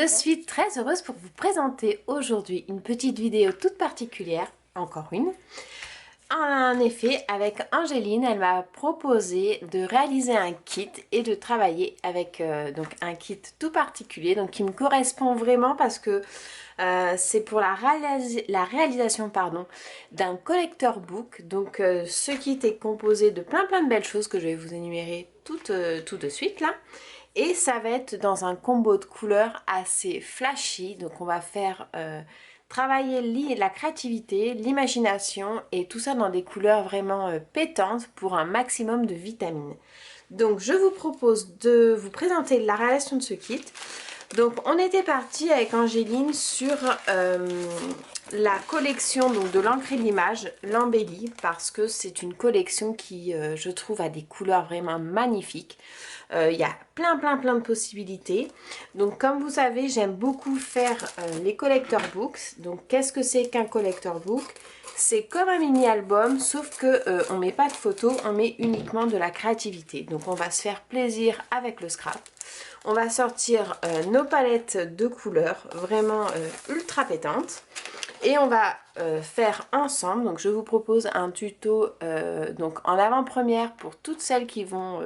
Je suis très heureuse pour vous présenter aujourd'hui une petite vidéo toute particulière, encore une. En effet, avec Angéline, elle m'a proposé de réaliser un kit et de travailler avec donc un kit tout particulier, donc qui me correspond vraiment parce que c'est pour la réalisation d'un collector book. Donc ce kit est composé de plein de belles choses que je vais vous énumérer tout de suite là. Et ça va être dans un combo de couleurs assez flashy. Donc on va faire travailler la créativité, l'imagination et tout ça dans des couleurs vraiment pétantes pour un maximum de vitamines. Donc je vous propose de vous présenter la réalisation de ce kit. Donc on était parti avec Angéline sur la collection donc, de l'encre et l'image, l'embellie, parce que c'est une collection qui je trouve a des couleurs vraiment magnifiques. Il y a plein de possibilités. Donc comme vous savez, j'aime beaucoup faire les collector books. Donc qu'est-ce que c'est qu'un collector book? C'est comme un mini album, sauf que on met pas de photos, on met uniquement de la créativité. Donc on va se faire plaisir avec le scrap. On va sortir nos palettes de couleurs vraiment ultra pétantes. Et on va faire ensemble, donc je vous propose un tuto donc en avant-première pour toutes celles qui vont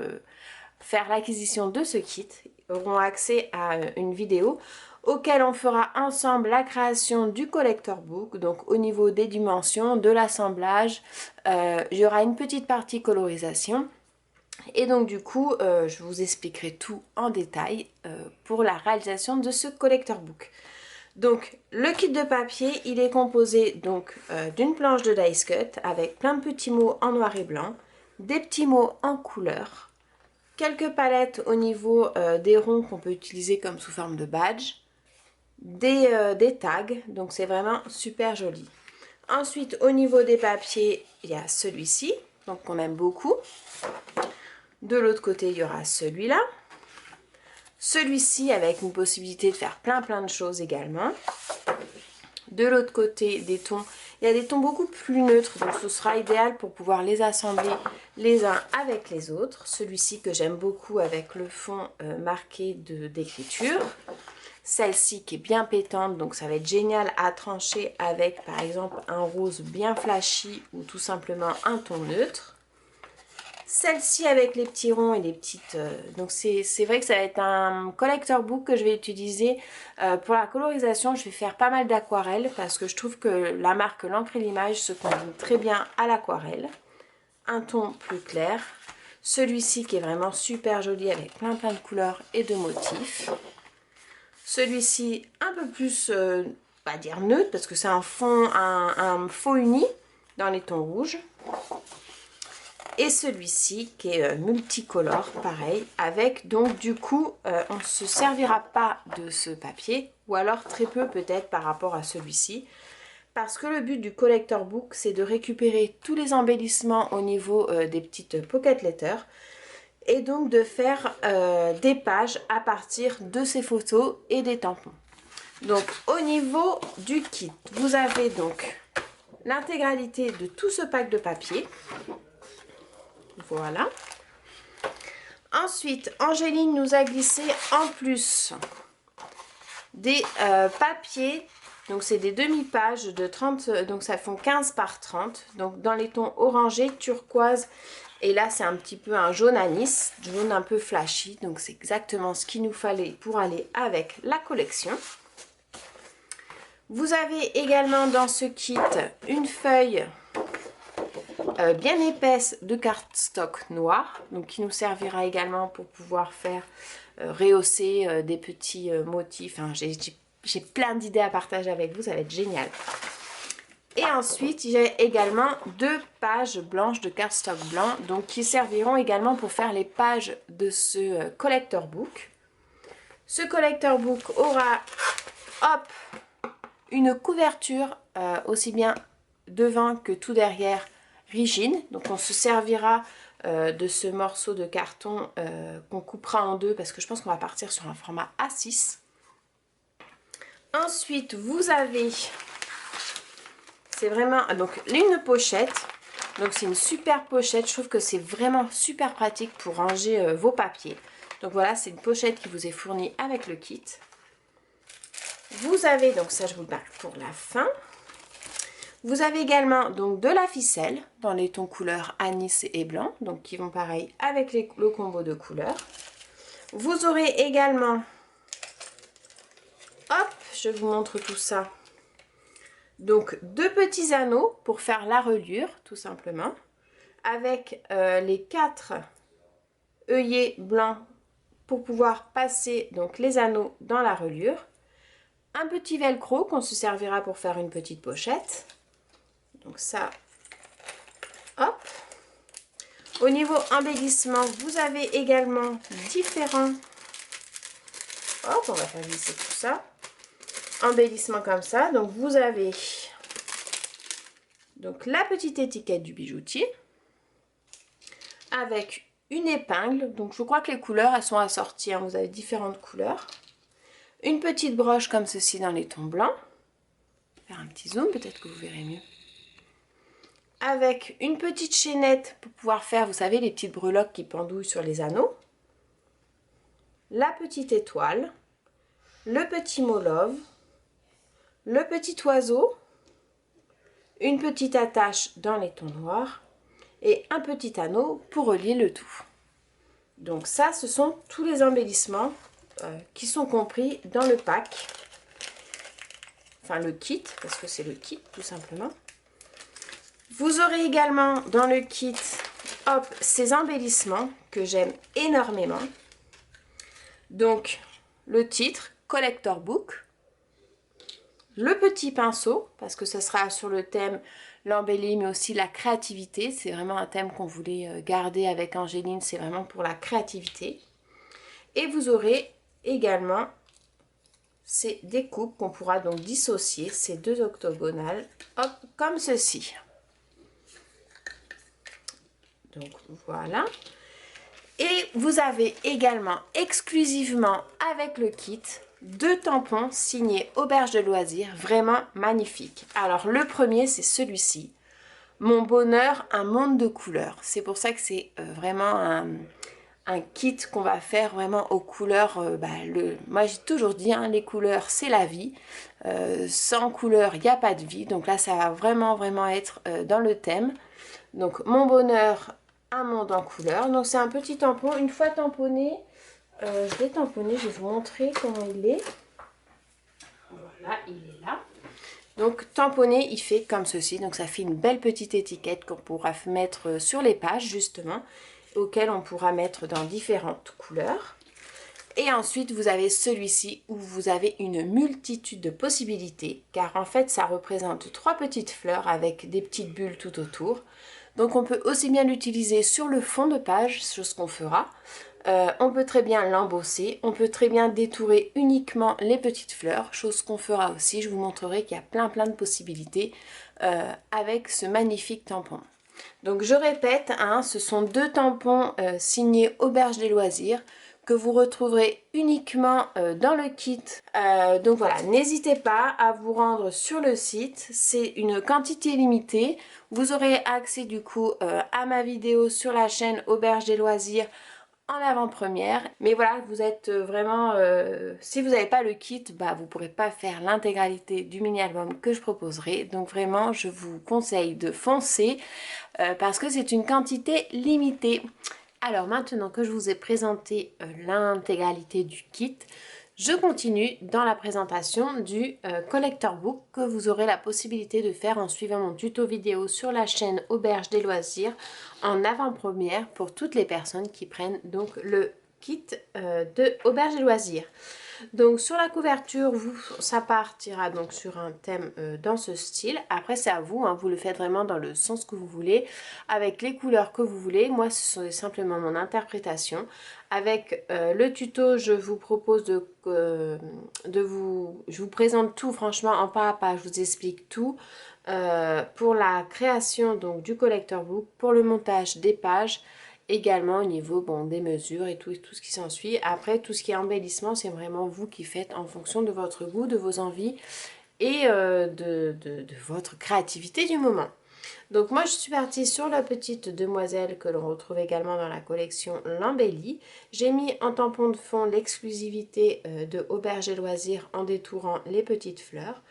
faire l'acquisition de ce kit, auront accès à une vidéo auquel on fera ensemble la création du collector book, donc au niveau des dimensions, de l'assemblage, il y aura une petite partie colorisation. Et donc du coup, je vous expliquerai tout en détail pour la réalisation de ce collector book. Donc le kit de papier, il est composé donc d'une planche de dice cut avec plein de petits mots en noir et blanc, des petits mots en couleur, quelques palettes au niveau des ronds qu'on peut utiliser comme sous forme de badge, des tags, donc c'est vraiment super joli. Ensuite au niveau des papiers, il y a celui-ci, donc qu'on aime beaucoup. De l'autre côté, il y aura celui-là. Celui-ci avec une possibilité de faire plein de choses également. De l'autre côté, des tons. Il y a des tons beaucoup plus neutres, donc ce sera idéal pour pouvoir les assembler les uns avec les autres. Celui-ci que j'aime beaucoup avec le fond marqué d'écriture. Celle-ci qui est bien pétante, donc ça va être génial à trancher avec par exemple un rose bien flashy ou tout simplement un ton neutre. Celle-ci avec les petits ronds et les petites... donc c'est vrai que ça va être un collector book que je vais utiliser pour la colorisation. Je vais faire pas mal d'aquarelles parce que je trouve que la marque l'encre et l'image se combine très bien à l'aquarelle. Un ton plus clair. Celui-ci qui est vraiment super joli avec plein de couleurs et de motifs. Celui-ci un peu plus, pas dire neutre parce que c'est un fond, un faux uni dans les tons rouges. Et celui-ci qui est multicolore, pareil, avec donc du coup, on ne se servira pas de ce papier, ou alors très peu peut-être par rapport à celui-ci, parce que le but du collector book, c'est de récupérer tous les embellissements au niveau des petites pocket letters, et donc de faire des pages à partir de ces photos et des tampons. Donc au niveau du kit, vous avez donc l'intégralité de tout ce pack de papier. Voilà. Ensuite, Angéline nous a glissé en plus des papiers. Donc, c'est des demi-pages de 30, donc ça font 15 par 30. Donc, dans les tons orangés, turquoise. Et là, c'est un petit peu un jaune anis, jaune un peu flashy. Donc, c'est exactement ce qu'il nous fallait pour aller avec la collection. Vous avez également dans ce kit une feuille bien épaisse de cardstock noir, donc qui nous servira également pour pouvoir faire rehausser des petits motifs. Enfin, j'ai plein d'idées à partager avec vous, ça va être génial. Et ensuite, j'ai également 2 pages blanches de cardstock blanc, donc qui serviront également pour faire les pages de ce collector book. Ce collector book aura, hop, une couverture aussi bien devant que tout derrière, rigide. Donc on se servira de ce morceau de carton qu'on coupera en deux parce que je pense qu'on va partir sur un format A6. Ensuite vous avez, c'est vraiment donc une pochette. Donc c'est une super pochette, je trouve que c'est vraiment super pratique pour ranger vos papiers. Donc voilà, c'est une pochette qui vous est fournie avec le kit. Vous avez, donc ça je vous le marque pour la fin. Vous avez également donc de la ficelle dans les tons couleurs anis et blanc, donc qui vont pareil avec le combo de couleurs. Vous aurez également, hop, je vous montre tout ça. Donc 2 petits anneaux pour faire la reliure tout simplement, avec les 4 œillets blancs pour pouvoir passer donc les anneaux dans la reliure. Un petit velcro qu'on se servira pour faire une petite pochette. Donc ça, hop. Au niveau embellissement, vous avez également différents... Hop, on va faire glisser tout ça. Embellissement comme ça. Donc vous avez donc la petite étiquette du bijoutier avec une épingle. Donc je crois que les couleurs elles sont assorties, hein. Vous avez différentes couleurs. Une petite broche comme ceci dans les tons blancs. Faire un petit zoom, peut-être que vous verrez mieux. Avec une petite chaînette pour pouvoir faire, vous savez, les petites breloques qui pendouillent sur les anneaux. La petite étoile, le petit mot love, le petit oiseau, une petite attache dans les tons noirs et un petit anneau pour relier le tout. Donc ça, ce sont tous les embellissements qui sont compris dans le pack. Enfin le kit, parce que c'est le kit tout simplement. Vous aurez également dans le kit, hop, ces embellissements que j'aime énormément. Donc, le titre, Collector Book. Le petit pinceau, parce que ce sera sur le thème l'embellie, mais aussi la créativité. C'est vraiment un thème qu'on voulait garder avec Angéline, c'est vraiment pour la créativité. Et vous aurez également ces découpes qu'on pourra donc dissocier, ces 2 octogonales, hop, comme ceci. Donc voilà. Et vous avez également exclusivement avec le kit 2 tampons signés Auberge de Loisirs, vraiment magnifiques. Alors le premier c'est celui-ci, Mon bonheur, un monde de couleurs. C'est pour ça que c'est vraiment un kit qu'on va faire vraiment aux couleurs. Moi j'ai toujours dit, hein, les couleurs c'est la vie. Sans couleurs il n'y a pas de vie. Donc là ça va vraiment être dans le thème. Donc mon bonheur, un monde en couleurs. Donc c'est un petit tampon. Une fois tamponné, je l'ai tamponné, je vais vous montrer comment il est. Voilà, il est là. Donc tamponné, il fait comme ceci. Donc ça fait une belle petite étiquette qu'on pourra mettre sur les pages justement, auxquelles on pourra mettre dans différentes couleurs. Et ensuite vous avez celui-ci où vous avez une multitude de possibilités, car en fait ça représente 3 petites fleurs avec des petites bulles tout autour. Donc on peut aussi bien l'utiliser sur le fond de page, chose qu'on fera. On peut très bien l'embosser, on peut très bien détourer uniquement les petites fleurs, chose qu'on fera aussi. Je vous montrerai qu'il y a plein de possibilités avec ce magnifique tampon. Donc je répète, hein, ce sont 2 tampons signés Auberge des Loisirs que vous retrouverez uniquement dans le kit. Donc voilà, n'hésitez pas à vous rendre sur le site, c'est une quantité limitée. Vous aurez accès du coup à ma vidéo sur la chaîne Auberge des Loisirs en avant-première. Mais voilà, vous êtes vraiment... si vous n'avez pas le kit, bah, vous ne pourrez pas faire l'intégralité du mini-album que je proposerai. Donc vraiment, je vous conseille de foncer parce que c'est une quantité limitée. Alors maintenant que je vous ai présenté l'intégralité du kit, je continue dans la présentation du Collector Book que vous aurez la possibilité de faire en suivant mon tuto vidéo sur la chaîne Auberge des Loisirs en avant-première pour toutes les personnes qui prennent donc le kit de Auberge des Loisirs. Donc sur la couverture, ça partira donc sur un thème dans ce style. Après c'est à vous, hein, vous le faites vraiment dans le sens que vous voulez, avec les couleurs que vous voulez. Moi c'est simplement mon interprétation. Avec le tuto, je vous propose je vous présente tout franchement en pas à pas, je vous explique tout. Pour la création donc du collector book, pour le montage des pages, également au niveau des mesures et tout ce qui s'ensuit. Après tout ce qui est embellissement, c'est vraiment vous qui faites en fonction de votre goût, de vos envies et de votre créativité du moment. Donc moi je suis partie sur la petite demoiselle que l'on retrouve également dans la collection L'Embellie. J'ai mis en tampon de fond l'exclusivité de Auberge et Loisirs en détourant les petites fleurs.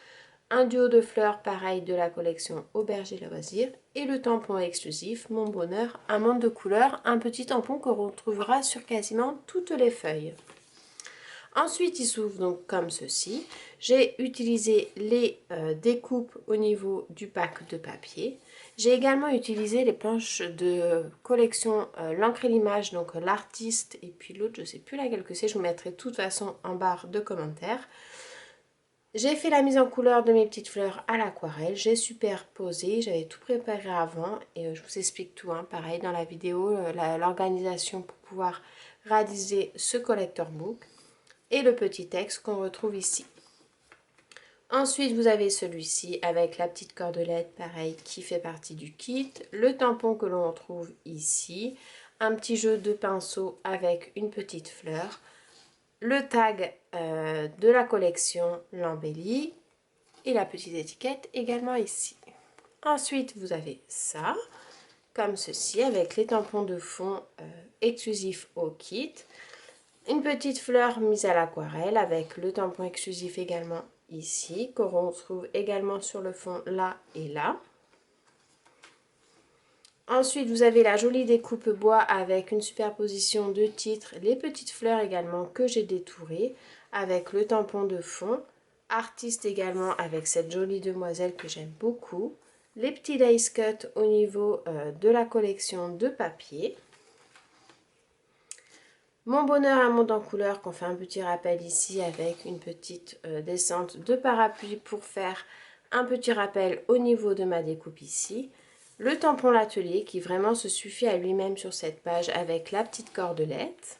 Un duo de fleurs pareil de la collection Auberge et Loisirs. Et le tampon exclusif Mon Bonheur, amande de couleur. Un petit tampon que l'on retrouvera sur quasiment toutes les feuilles. Ensuite, il s'ouvre donc comme ceci. J'ai utilisé les découpes au niveau du pack de papier. J'ai également utilisé les planches de collection L'Encre et l'Image, donc l'artiste et puis l'autre, je ne sais plus laquelle que c'est, je vous mettrai de toute façon en barre de commentaires. J'ai fait la mise en couleur de mes petites fleurs à l'aquarelle, j'ai superposé, j'avais tout préparé avant et je vous explique tout, hein, pareil dans la vidéo, l'organisation pour pouvoir réaliser ce collector book. Et le petit texte qu'on retrouve ici. Ensuite, vous avez celui-ci avec la petite cordelette, pareil, qui fait partie du kit. Le tampon que l'on retrouve ici. Un petit jeu de pinceau avec une petite fleur. Le tag de la collection L'Embellie. Et la petite étiquette également ici. Ensuite, vous avez ça, comme ceci, avec les tampons de fond exclusifs au kit. Une petite fleur mise à l'aquarelle avec le tampon exclusif également ici, qu'on retrouve également sur le fond là et là. Ensuite, vous avez la jolie découpe bois avec une superposition de titres, les petites fleurs également que j'ai détourées avec le tampon de fond. Artiste également avec cette jolie demoiselle que j'aime beaucoup. Les petits lace cut au niveau de la collection de papier. Mon Bonheur, un monde en couleur, qu'on fait un petit rappel ici avec une petite descente de parapluie pour faire un petit rappel au niveau de ma découpe ici. Le tampon L'Atelier qui vraiment se suffit à lui-même sur cette page avec la petite cordelette.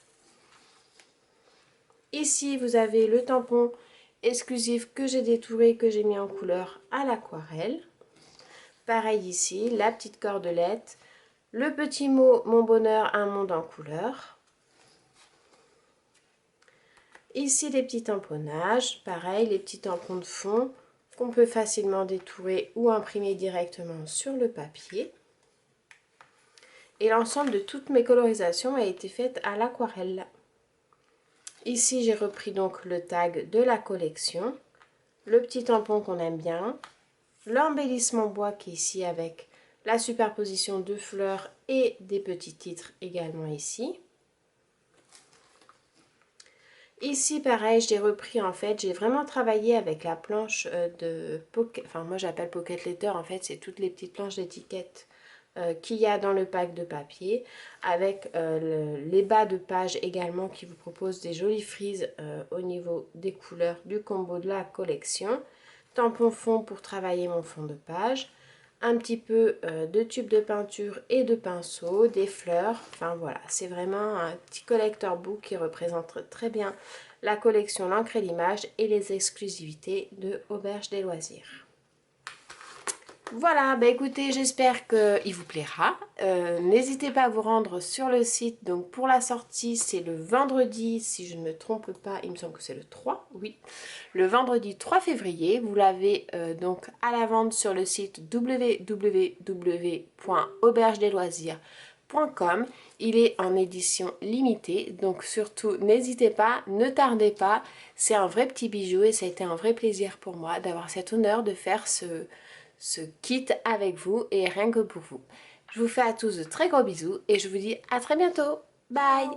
Ici, vous avez le tampon exclusif que j'ai détouré, que j'ai mis en couleur à l'aquarelle. Pareil ici, la petite cordelette, le petit mot Mon Bonheur, un monde en couleur. Ici, les petits tamponnages, pareil, les petits tampons de fond qu'on peut facilement détourer ou imprimer directement sur le papier. Et l'ensemble de toutes mes colorisations a été faite à l'aquarelle. Ici, j'ai repris donc le tag de la collection, le petit tampon qu'on aime bien, l'embellissement bois qui est ici avec la superposition de fleurs et des petits titres également ici. Ici, pareil, j'ai repris en fait, j'ai vraiment travaillé avec la planche de pocket, enfin moi j'appelle pocket letter, en fait c'est toutes les petites planches d'étiquette qu'il y a dans le pack de papier, avec les bas de page également qui vous proposent des jolies frises au niveau des couleurs du combo de la collection. Tampon fond pour travailler mon fond de page. Un petit peu de tube de peinture et de pinceau, des fleurs, enfin voilà, c'est vraiment un petit collector book qui représente très bien la collection L'Encre et l'Image et les exclusivités de Auberge des Loisirs. Voilà, bah écoutez, j'espère qu'il vous plaira. N'hésitez pas à vous rendre sur le site. Donc pour la sortie, c'est le vendredi, si je ne me trompe pas, il me semble que c'est le 3, oui. Le vendredi 3 février, vous l'avez donc à la vente sur le site www.aubergedesloisirs.com. Il est en édition limitée, donc surtout n'hésitez pas, ne tardez pas. C'est un vrai petit bijou et ça a été un vrai plaisir pour moi d'avoir cet honneur de faire ce kit avec vous et rien que pour vous. Je vous fais à tous de très gros bisous et je vous dis à très bientôt. Bye!